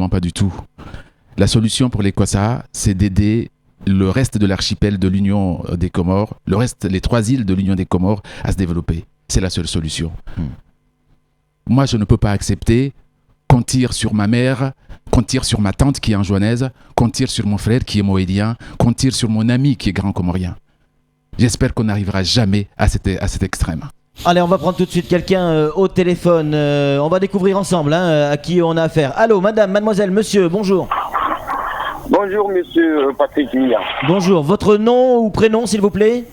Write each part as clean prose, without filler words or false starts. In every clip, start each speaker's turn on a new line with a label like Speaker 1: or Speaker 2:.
Speaker 1: Absolument pas du tout. La solution pour les Kossa, c'est d'aider le reste de l'archipel de l'Union des Comores, les 3 îles de l'Union des Comores à se développer. C'est la seule solution. Moi, je ne peux pas accepter qu'on tire sur ma mère, qu'on tire sur ma tante qui est anjouanaise, qu'on tire sur mon frère qui est moédien, qu'on tire sur mon ami qui est grand comorien. J'espère qu'on n'arrivera jamais à cet extrême.
Speaker 2: Allez, on va prendre tout de suite quelqu'un au téléphone. On va découvrir ensemble à qui on a affaire. Allô, madame, mademoiselle, monsieur, bonjour.
Speaker 3: Bonjour, monsieur Patrick Mia.
Speaker 2: Bonjour, votre nom ou prénom, s'il vous plaît?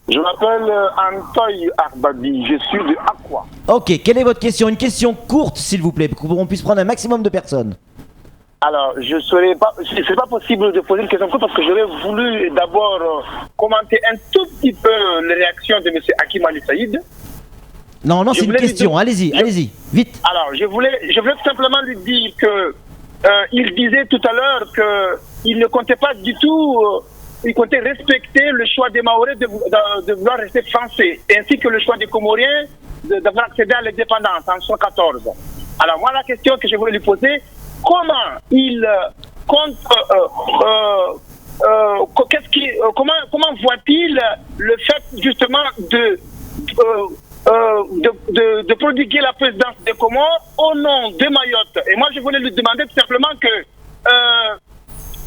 Speaker 3: Je m'appelle Antoy Arbabi, je suis de Aqua.
Speaker 2: Ok, quelle est votre question? Une question courte, s'il vous plaît, pour qu'on puisse prendre un maximum de personnes.
Speaker 3: Alors, c'est pas possible de poser une question courte parce que j'aurais voulu d'abord commenter un tout petit peu les réactions de monsieur Hakim Ali Saïd.
Speaker 2: Non, c'est une question, allez-y, vite.
Speaker 3: Alors, je voulais tout simplement lui dire que il disait tout à l'heure qu'il ne comptait pas du tout, il comptait respecter le choix des Mahorais de vouloir rester français, ainsi que le choix des Comoriens d'avoir accédé à l'indépendance en 1914. Alors moi, la question que je voulais lui poser, comment il compte, comment voit-il le fait justement de prodiguer la présidence des Comores au nom de Mayotte? Et moi, je voulais lui demander tout simplement que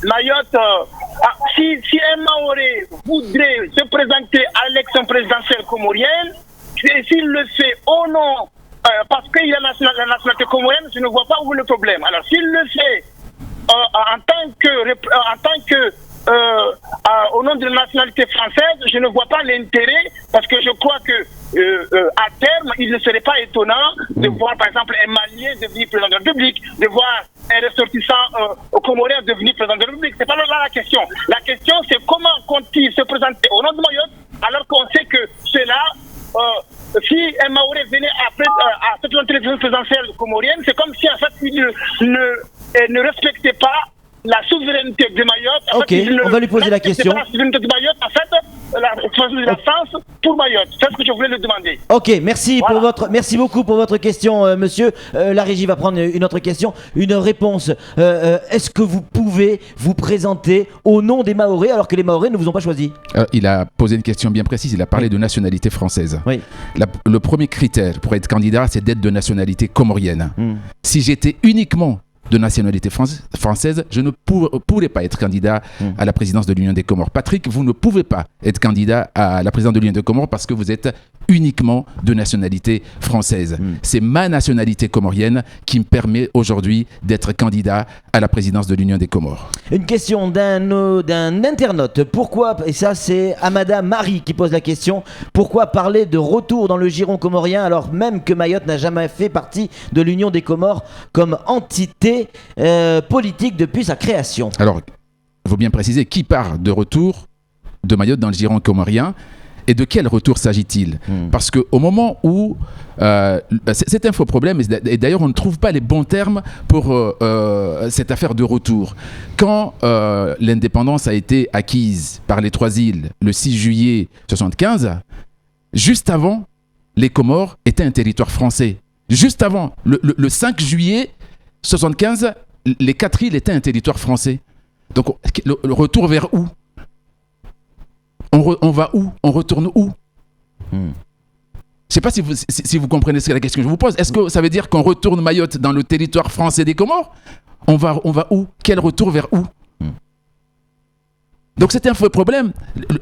Speaker 3: Mayotte, si un Maoré voudrait se présenter à l'élection présidentielle comorienne, et s'il le fait au nom, parce qu'il a la nationalité comorienne, je ne vois pas où est le problème. Alors, s'il le fait au nom de la nationalité française, je ne vois pas l'intérêt, parce que je crois que à terme, il ne serait pas étonnant de voir, par exemple, un Malien devenir président de la République, de voir un ressortissant comorien devenir président de la République. C'est pas là la question. La question, c'est comment compte-t-il se présenter au nom de Mayotte, alors qu'on sait que cela, si un Maoré venait à cette élection présidentielle comorienne, c'est comme si en fait il ne respectait pas la souveraineté de Mayotte.
Speaker 2: Ok, on va lui poser la question.
Speaker 3: La souveraineté de Mayotte, en fait, la France pour Mayotte. C'est ce que je voulais lui demander.
Speaker 2: Ok, merci beaucoup pour votre question, monsieur. La régie va prendre une autre question, une réponse. Est-ce que vous pouvez vous présenter au nom des Mahorais alors que les Mahorais ne vous ont pas choisi?
Speaker 1: Il a posé une question bien précise. Il a parlé de nationalité française.
Speaker 2: Oui.
Speaker 1: Le premier critère pour être candidat, c'est d'être de nationalité comorienne. Si j'étais uniquement de nationalité française, je ne pourrais pas être candidat à la présidence de l'Union des Comores. Patrick, vous ne pouvez pas être candidat à la présidence de l'Union des Comores parce que vous êtes uniquement de nationalité française. C'est ma nationalité comorienne qui me permet aujourd'hui d'être candidat à la présidence de l'Union des Comores.
Speaker 2: Une question d'un internaute. Pourquoi, et ça c'est Amada Marie qui pose la question, pourquoi parler de retour dans le giron comorien alors même que Mayotte n'a jamais fait partie de l'Union des Comores comme entité politique depuis sa création?
Speaker 1: Alors, il faut bien préciser qui part de retour de Mayotte dans le giron comorien. Et de quel retour s'agit-il? Parce qu'au moment où... c'est un faux problème, et d'ailleurs on ne trouve pas les bons termes pour cette affaire de retour. Quand l'indépendance a été acquise par les 3 îles le 6 juillet 1975, juste avant, les Comores étaient un territoire français. Juste avant, le 5 juillet 1975, les 4 îles étaient un territoire français. Donc le retour vers où? On va où? On retourne où? Je ne sais pas si vous comprenez la question que je vous pose. Est-ce que ça veut dire qu'on retourne Mayotte dans le territoire français des Comores? On va où? Quel retour vers où? Donc c'est un faux problème.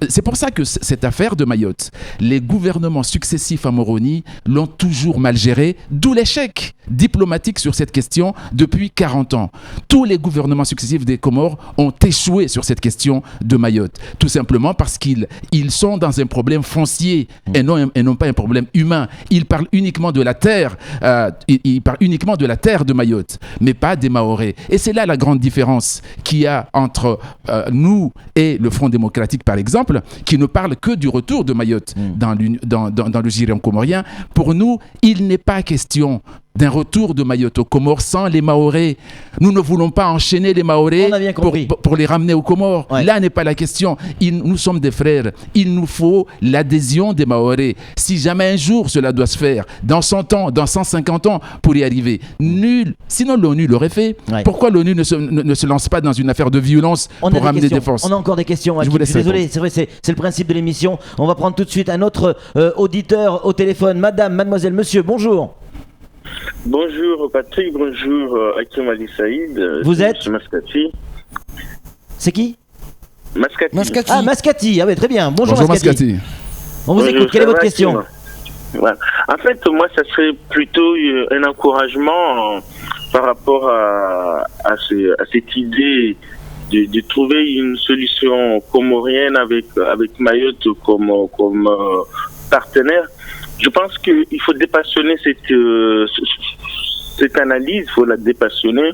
Speaker 1: C'est pour ça que cette affaire de Mayotte, les gouvernements successifs à Moroni l'ont toujours mal gérée, d'où l'échec diplomatique sur cette question depuis 40 ans. Tous les gouvernements successifs des Comores ont échoué sur cette question de Mayotte, tout simplement parce qu'ils sont dans un problème foncier et non pas un problème humain. Ils parlent uniquement de la terre, ils parlent uniquement de la terre de Mayotte, mais pas des Mahorais. Et c'est là la grande différence qu'il y a entre nous et le Front démocratique, par exemple, qui ne parle que du retour de Mayotte dans le giron comorien. Pour nous, il n'est pas question d'un retour de Mayotte aux Comores sans les Mahorais. Nous ne voulons pas enchaîner les Mahorais
Speaker 2: On a bien compris.
Speaker 1: pour les ramener aux Comores.
Speaker 2: Ouais.
Speaker 1: Là n'est pas la question. Nous sommes des frères. Il nous faut l'adhésion des Mahorais. Si jamais un jour cela doit se faire, dans 100 ans, dans 150 ans, pour y arriver, nul. Sinon l'ONU l'aurait fait.
Speaker 2: Ouais.
Speaker 1: Pourquoi l'ONU ne se lance pas dans une affaire de violence pour ramener des forces?
Speaker 2: On a encore des questions.
Speaker 1: Je
Speaker 2: Hakim.
Speaker 1: vous laisse
Speaker 2: Je suis désolé,
Speaker 1: répondre.
Speaker 2: c'est vrai, c'est le principe de l'émission. On va prendre tout de suite un autre auditeur au téléphone. Madame, mademoiselle, monsieur, bonjour.
Speaker 4: Bonjour Patrick, bonjour Hakim Ali Saïd.
Speaker 2: Vous êtes
Speaker 4: Mascati.
Speaker 2: C'est qui?
Speaker 4: Mascati.
Speaker 2: Ah, Mascati. Ah oui, très bien. Bonjour,
Speaker 1: Bonjour
Speaker 2: Mascati.
Speaker 1: Mascati.
Speaker 2: On vous écoute. Quelle est votre question?
Speaker 4: Voilà. En fait, moi, ça serait plutôt un encouragement par rapport à cette idée de trouver une solution comorienne avec Mayotte comme partenaire. Je pense qu'il faut dépassionner cette analyse, il faut la dépassionner.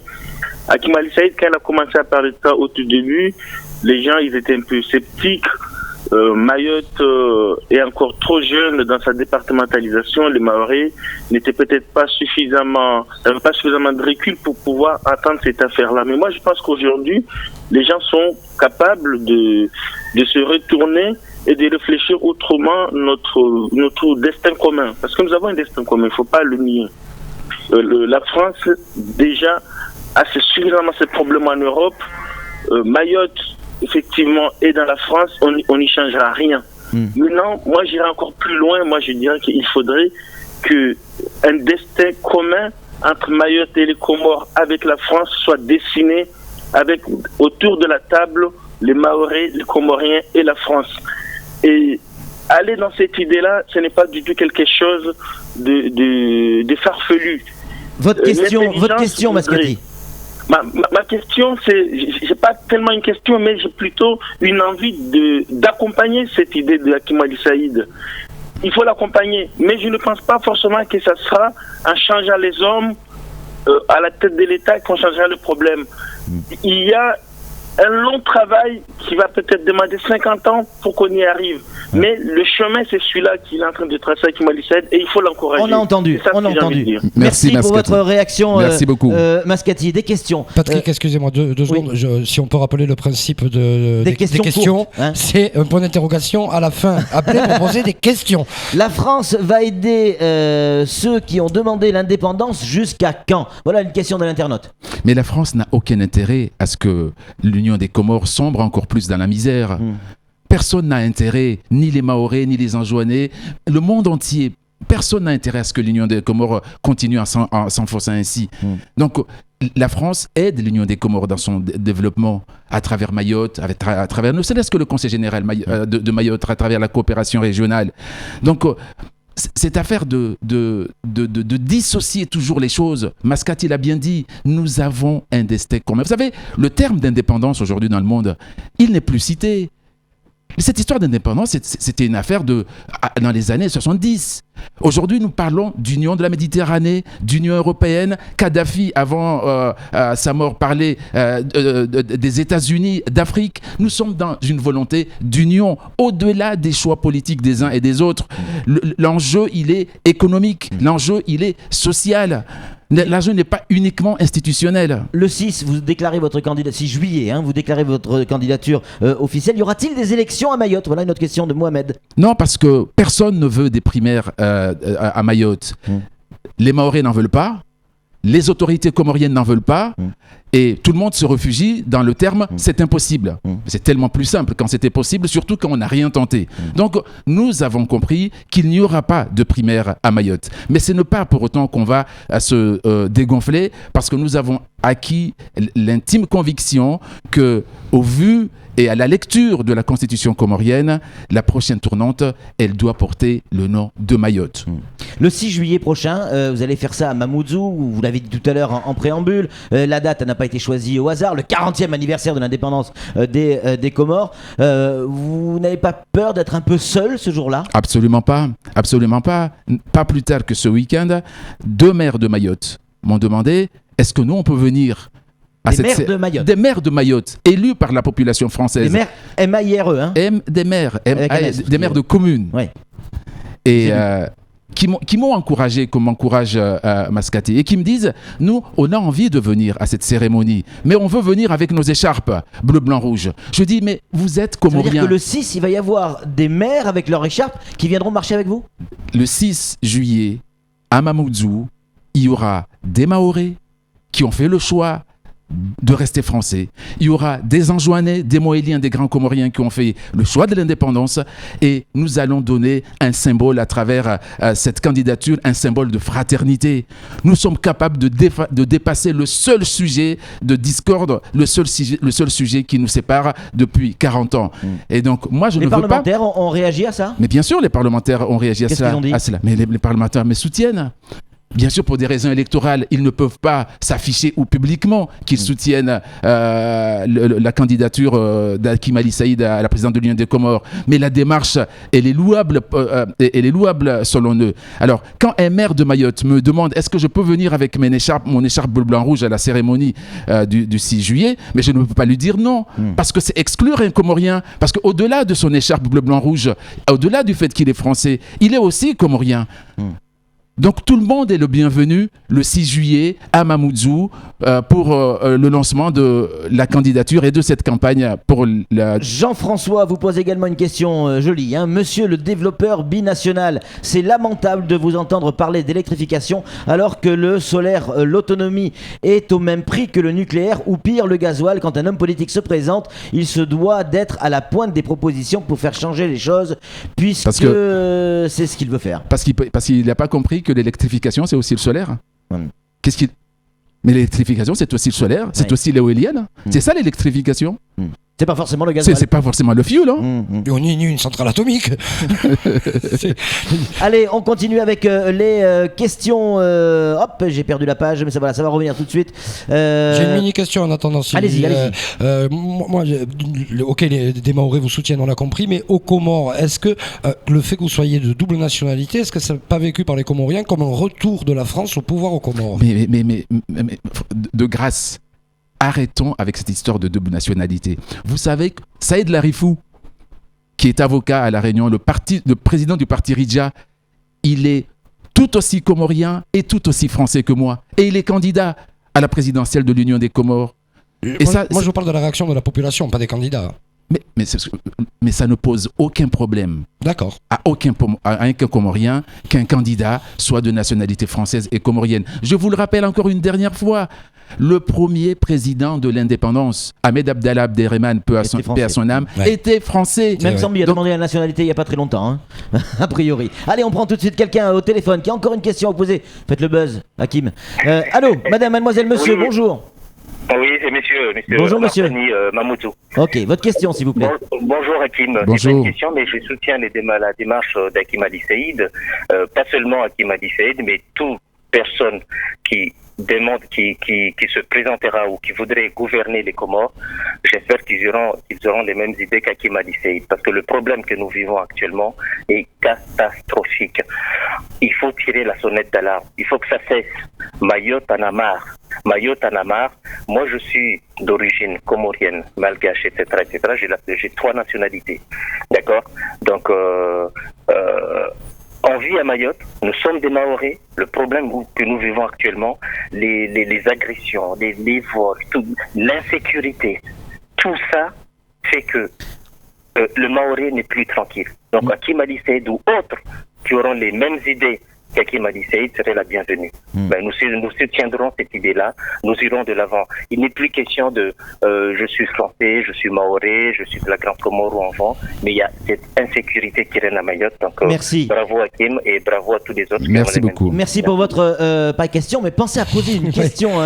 Speaker 4: Hakim Ali Saïd, quand il a commencé à parler de ça au tout début, les gens ils étaient un peu sceptiques. Mayotte est encore trop jeune dans sa départementalisation. Les Mahorais n'étaient peut-être pas n'avaient pas suffisamment de recul pour pouvoir entendre cette affaire-là. Mais moi, je pense qu'aujourd'hui, les gens sont capables de se retourner et de réfléchir autrement notre destin commun. Parce que nous avons un destin commun, il ne faut pas le nier. La France, déjà, a suffisamment ces problèmes en Europe. Mayotte, effectivement, est dans la France, on n'y changera rien. Maintenant, moi, j'irai encore plus loin. Moi, je dirais qu'il faudrait qu'un destin commun entre Mayotte et les Comores avec la France soit dessiné autour de la table les Mahorais, les Comoriens et la France. Et aller dans cette idée-là, ce n'est pas du tout quelque chose de farfelu.
Speaker 2: Votre question, Mascati.
Speaker 4: Ma question, j'ai pas tellement une question, mais j'ai plutôt une envie d'accompagner cette idée de Hakim Ali Saïd. Il faut l'accompagner, mais je ne pense pas forcément que ça sera en changeant les hommes à la tête de l'État qu'on changera le problème. Il y a un long travail qui va peut-être demander 50 ans pour qu'on y arrive. Mais le chemin, c'est celui-là qu'il est en train de tracer avec Hakim Ali Saïd et il faut l'encourager.
Speaker 2: On a entendu,
Speaker 4: C'est ça que j'ai envie de dire.
Speaker 2: Merci pour
Speaker 1: Mascati.
Speaker 2: votre réaction,
Speaker 1: Merci beaucoup.
Speaker 2: Mascati. Des questions.
Speaker 5: Patrick, excusez-moi, deux secondes. Si on peut rappeler le principe des
Speaker 2: questions courtes, hein.
Speaker 5: C'est un point d'interrogation à la fin. Appelez pour poser des questions.
Speaker 2: La France va aider ceux qui ont demandé l'indépendance jusqu'à quand? Voilà une question de l'internaute.
Speaker 1: Mais la France n'a aucun intérêt à ce que l'Union des Comores sombre encore plus dans la misère. Personne n'a intérêt, ni les Mahorais, ni les Anjouanais, le monde entier. Personne n'a intérêt à ce que l'Union des Comores continue à s'enfoncer ainsi. Donc, la France aide l'Union des Comores dans son développement à travers Mayotte, à travers ne serait-ce que le Conseil général de Mayotte, à travers la coopération régionale. Donc, cette affaire de dissocier toujours les choses, Mascati l'a bien dit, nous avons un destin commun. Vous savez, le terme d'indépendance aujourd'hui dans le monde, il n'est plus cité. Cette histoire d'indépendance, c'était une affaire dans les années 70. Aujourd'hui, nous parlons d'union de la Méditerranée, d'Union européenne. Kadhafi, avant sa mort, parlait des États-Unis, d'Afrique. Nous sommes dans une volonté d'union au-delà des choix politiques des uns et des autres. L'enjeu, il est économique. L'enjeu, il est social. L'enjeu n'est pas uniquement institutionnel.
Speaker 2: Le 6, vous déclarez votre candidature, 6 juillet, vous déclarez votre candidature officielle. Y aura-t-il des élections à Mayotte? Voilà une autre question de Mohamed.
Speaker 1: Non, parce que personne ne veut des primaires à Mayotte. Les Mahorais n'en veulent pas, les autorités comoriennes n'en veulent pas, et tout le monde se réfugie dans le terme « c'est impossible ». C'est tellement plus simple quand c'était possible, surtout quand on n'a rien tenté. Donc, nous avons compris qu'il n'y aura pas de primaire à Mayotte. Mais ce n'est pas pour autant qu'on va se dégonfler, parce que nous avons acquis l'intime conviction que, au vu et à la lecture de la constitution comorienne, la prochaine tournante, elle doit porter le nom de Mayotte.
Speaker 2: Le 6 juillet prochain, vous allez faire ça à Mamoudzou, vous l'avez dit tout à l'heure en préambule. La date n'a pas été choisie au hasard, le 40e anniversaire de l'indépendance des Comores. Vous n'avez pas peur d'être un peu seul ce jour-là?
Speaker 1: Absolument pas, absolument pas. Pas plus tard que ce week-end, 2 maires de Mayotte m'ont demandé, est-ce que nous on peut venir
Speaker 2: Des maires de Mayotte.
Speaker 1: Des maires de Mayotte, élus par la population française.
Speaker 2: Des maires M-A-I-R-E,
Speaker 1: Des maires,
Speaker 2: Avec un S,
Speaker 1: des maires de communes.
Speaker 2: Ouais.
Speaker 1: Et qui m'ont encouragé, comme m'encourage Mascati, et qui me disent, nous, on a envie de venir à cette cérémonie, mais on veut venir avec nos écharpes bleu, blanc, rouge. Je dis, mais vous êtes
Speaker 2: Ça veut dire
Speaker 1: comoriens.
Speaker 2: que le 6, il va y avoir des maires avec leur écharpe qui viendront marcher avec vous?
Speaker 1: Le 6 juillet, à Mamoudzou, il y aura des Mahorais qui ont fait le choix de rester français. Il y aura des Anjouanais, des Moéliens, des grands Comoriens qui ont fait le choix de l'indépendance, et nous allons donner un symbole à travers cette candidature, un symbole de fraternité. Nous sommes capables de dépasser le seul sujet de discorde, le seul sujet qui nous sépare depuis 40 ans. Et donc, moi, je
Speaker 2: Les
Speaker 1: ne veux pas...
Speaker 2: parlementaires ont réagi à ça?
Speaker 1: Mais bien sûr, les parlementaires ont réagi à
Speaker 2: Qu'est-ce
Speaker 1: cela.
Speaker 2: qu'ils ont dit?
Speaker 1: à cela. Mais les parlementaires me soutiennent. Bien sûr, pour des raisons électorales, ils ne peuvent pas s'afficher ou publiquement qu'ils soutiennent la candidature d'Hakim Ali Saïd à la présidence de l'Union des Comores. Mais la démarche, elle est louable selon eux. Alors, quand un maire de Mayotte me demande est-ce que je peux venir avec mon écharpe bleu, blanc, rouge à la cérémonie du 6 juillet, mais je ne peux pas lui dire non. Parce que c'est exclure un Comorien. Parce qu'au-delà de son écharpe bleu, blanc, rouge, au-delà du fait qu'il est français, il est aussi Comorien. Donc tout le monde est le bienvenu le 6 juillet à Mamoudzou pour le lancement de la candidature et de cette campagne pour la...
Speaker 2: Jean-François vous pose également une question jolie. Monsieur le développeur binational, c'est lamentable de vous entendre parler d'électrification alors que le solaire, l'autonomie est au même prix que le nucléaire ou pire le gasoil. Quand un homme politique se présente, il se doit d'être à la pointe des propositions pour faire changer les choses puisque c'est ce qu'il veut faire.
Speaker 1: Parce qu'il n'a pas compris que l'électrification, c'est aussi le solaire. Mais l'électrification, c'est aussi le solaire, c'est aussi l'éolienne. C'est ça l'électrification.
Speaker 2: C'est pas forcément le gasoil.
Speaker 1: C'est pas forcément le fioul.
Speaker 5: Et on est une centrale atomique.
Speaker 2: Allez, on continue avec les questions. Hop, j'ai perdu la page, mais ça va revenir tout de suite.
Speaker 5: J'ai une mini question en attendant.
Speaker 2: Allez-y.
Speaker 5: Moi, ok, des Mahorais vous soutiennent, on l'a compris, mais aux Comores, est-ce que le fait que vous soyez de double nationalité, est-ce que ça n'est pas vécu par les Comoriens comme un retour de la France au pouvoir aux Comores?
Speaker 1: Mais de grâce, arrêtons avec cette histoire de double nationalité. Vous savez que Saïd Larifou, qui est avocat à La Réunion, le président du parti Ridja, il est tout aussi comorien et tout aussi français que moi. Et il est candidat à la présidentielle de l'Union des Comores.
Speaker 5: Moi, je vous parle de la réaction de la population, pas des candidats.
Speaker 1: Mais ça ne pose aucun problème.
Speaker 5: D'accord.
Speaker 1: À aucun Comorien qu'un candidat soit de nationalité française et comorienne. Je vous le rappelle encore une dernière fois. Le premier président de l'indépendance, Ahmed Abdallah Abderrahmane, paix à son âme, était français.
Speaker 2: Même Sambi a demandé la nationalité il n'y a pas très longtemps, a priori. Allez, on prend tout de suite quelqu'un au téléphone qui a encore une question à vous poser. Faites le buzz, Hakim. Allô, madame, mademoiselle, monsieur,
Speaker 6: oui.
Speaker 2: Bonjour.
Speaker 6: Oui, c'est monsieur.
Speaker 2: Bonjour, monsieur.
Speaker 6: Mamoudzou.
Speaker 2: Ok, votre question, s'il vous plaît.
Speaker 6: Bonjour, Hakim.
Speaker 1: Bonjour.
Speaker 6: C'est pas une question, mais je soutiens la démarche d'Hakim Ali Saïd. Pas seulement Hakim Ali Saïd, mais toute personne qui se présentera ou qui voudrait gouverner les Comores, j'espère qu'ils auront les mêmes idées qu'Hakim Ali Saïd. Parce que le problème que nous vivons actuellement est catastrophique. Il faut tirer la sonnette d'alarme. Il faut que ça cesse. Mayotte en a marre. Moi, je suis d'origine comorienne, malgache, etc., etc. J'ai 3 nationalités. D'accord? Donc, on vit à Mayotte, nous sommes des Mahorais. Le problème que nous vivons actuellement, les agressions, les vols, l'insécurité, tout ça fait que le Mahorais n'est plus tranquille. Donc, Hakim Ali Saïd ou autres qui auront les mêmes idées qu'Hakim Ali Saïd serait la bienvenue. Nous soutiendrons cette idée-là, nous irons de l'avant. Il n'est plus question de je suis français, je suis mahorais, je suis de la Grande Comore ou enfant, mais il y a cette insécurité qui règne à Mayotte. Donc,
Speaker 2: merci.
Speaker 6: Bravo Hakim et bravo à tous les autres.
Speaker 1: Merci beaucoup.
Speaker 2: Merci pour votre pas question, mais pensez à poser une question,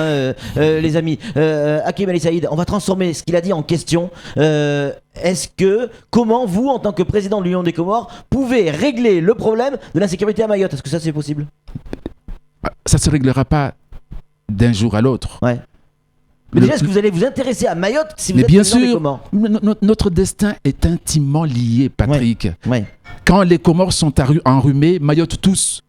Speaker 2: les amis. Hakim Ali Saïd, on va transformer ce qu'il a dit en question. Comment vous, en tant que président de l'Union des Comores, pouvez régler le problème de l'insécurité à Mayotte? Est-ce que ça c'est possible?
Speaker 1: Ça ne se réglera pas d'un jour à l'autre.
Speaker 2: Ouais. Mais déjà, est-ce que vous allez vous intéresser à Mayotte si vous êtes
Speaker 1: bien
Speaker 2: président des
Speaker 1: sûr,
Speaker 2: Comores?
Speaker 1: notre destin est intimement lié, Patrick.
Speaker 2: Ouais.
Speaker 1: Quand les Comores sont enrhumés, Mayotte tous.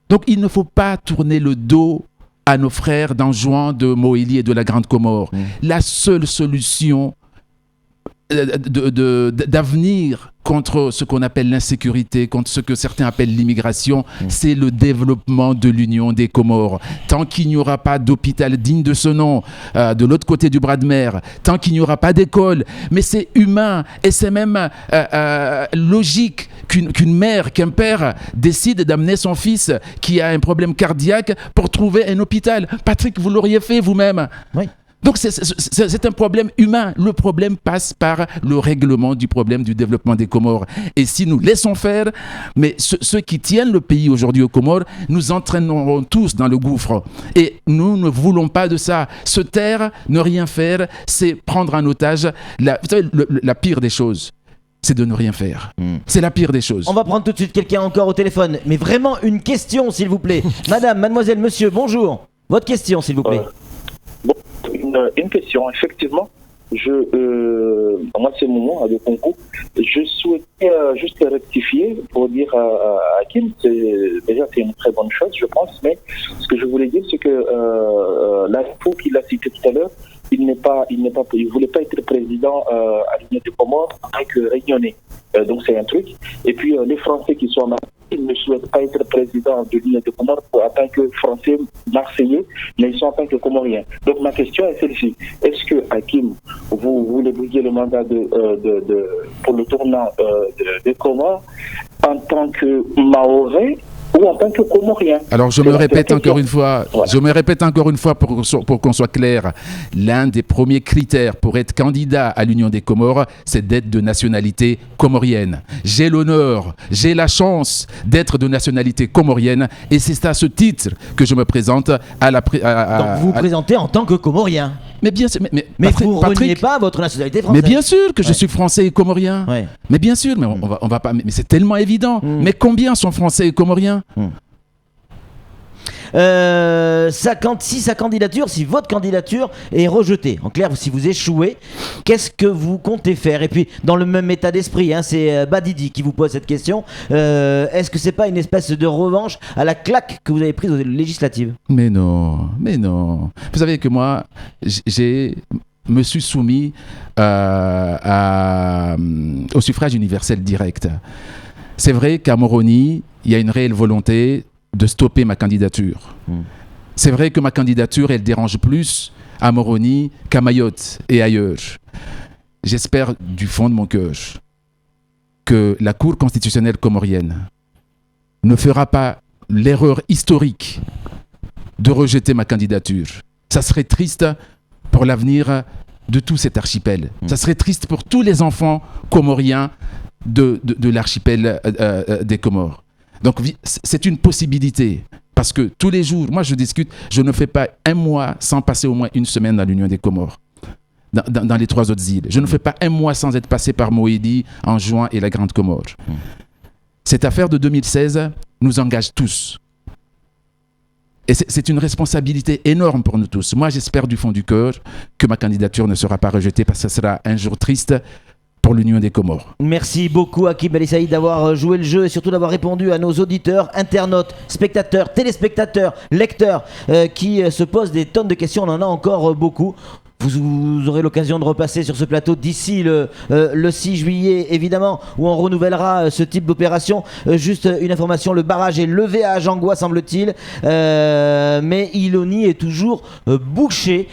Speaker 1: Donc il ne faut pas tourner le dos à nos frères d'Anjouan, de Moélie et de la Grande Comore. La seule solution d'avenir contre ce qu'on appelle l'insécurité, contre ce que certains appellent l'immigration, c'est le développement de l'Union des Comores. Tant qu'il n'y aura pas d'hôpital digne de ce nom de l'autre côté du bras de mer, tant qu'il n'y aura pas d'école, mais c'est humain et c'est même logique qu'une mère, qu'un père décide d'amener son fils qui a un problème cardiaque pour trouver un hôpital. Patrick, vous l'auriez fait vous-même.
Speaker 2: Oui.
Speaker 1: Donc c'est un problème humain. Le problème passe par le règlement du problème du développement des Comores. Et si nous laissons faire, mais ceux qui tiennent le pays aujourd'hui aux Comores, nous entraînerons tous dans le gouffre. Et nous ne voulons pas de ça. Se taire, ne rien faire, c'est prendre en otage vous savez, la pire des choses. C'est de ne rien faire. C'est la pire des choses.
Speaker 2: On va prendre tout de suite quelqu'un encore au téléphone. Mais vraiment une question, s'il vous plaît. Madame, mademoiselle, monsieur, bonjour. Votre question, s'il vous plaît.
Speaker 7: Une question, effectivement. Moi, c'est Moumou de Congo. Je souhaitais juste rectifier pour dire à Hakim, c'est une très bonne chose, je pense, mais ce que je voulais dire, c'est que l'info qu'il a cité tout à l'heure, il voulait pas être président à l'Union des Comores en tant que réunionnais. Donc c'est un truc. Et puis les Français qui sont marseillais, ils ne souhaitent pas être président de l'Union des Comores en tant que Français marseillais, mais ils sont en tant que Comoriens. Donc ma question est celle-ci. Est-ce que Hakim, vous voulez briguer le mandat pour le tournant des Comores en tant que Mahorais ou en tant que Comorien?
Speaker 1: Alors je me répète encore une fois pour qu'on soit clair. L'un des premiers critères pour être candidat à l'Union des Comores, c'est d'être de nationalité comorienne. J'ai l'honneur, j'ai la chance d'être de nationalité comorienne et c'est à ce titre que je me présente à la...
Speaker 2: Donc vous vous présentez en tant que Comorien.
Speaker 1: Mais bien sûr, mais
Speaker 2: vous ne reniez pas votre nationalité française.
Speaker 1: Mais bien sûr que je suis français et comorien. Ouais. Mais bien sûr, mais on va pas. Mais c'est tellement évident. Mais combien sont français et comoriens?
Speaker 2: Si votre candidature est rejetée, en clair, si vous échouez, qu'est-ce que vous comptez faire? Et puis, dans le même état d'esprit, c'est Badidi qui vous pose cette question. Est-ce que c'est pas une espèce de revanche à la claque que vous avez prise aux législatives?
Speaker 1: Mais non. Vous savez que moi, me suis soumis au suffrage universel direct. C'est vrai qu'à Moroni, il y a une réelle volonté de stopper ma candidature. C'est vrai que ma candidature, elle dérange plus à Moroni qu'à Mayotte et ailleurs. J'espère du fond de mon cœur que la Cour constitutionnelle comorienne ne fera pas l'erreur historique de rejeter ma candidature. Ça serait triste pour l'avenir de tout cet archipel. Ça serait triste pour tous les enfants comoriens de l'archipel des Comores. Donc c'est une possibilité parce que tous les jours, moi je discute, je ne fais pas un mois sans passer au moins une semaine dans l'Union des Comores, dans les 3 autres îles. Je ne fais pas un mois sans être passé par Moïdi, Anjouan et la Grande Comore. Cette affaire de 2016 nous engage tous. Et c'est une responsabilité énorme pour nous tous. Moi j'espère du fond du cœur que ma candidature ne sera pas rejetée parce que ce sera un jour triste pour l'Union des Comores.
Speaker 2: Merci beaucoup Hakim Ali Saïd d'avoir joué le jeu et surtout d'avoir répondu à nos auditeurs, internautes, spectateurs, téléspectateurs, lecteurs qui se posent des tonnes de questions. On en a encore beaucoup. Vous aurez l'occasion de repasser sur ce plateau d'ici le 6 juillet, évidemment, où on renouvellera ce type d'opération. Juste une information, le barrage est levé à Ajangois, semble-t-il, mais Iloni est toujours bouché.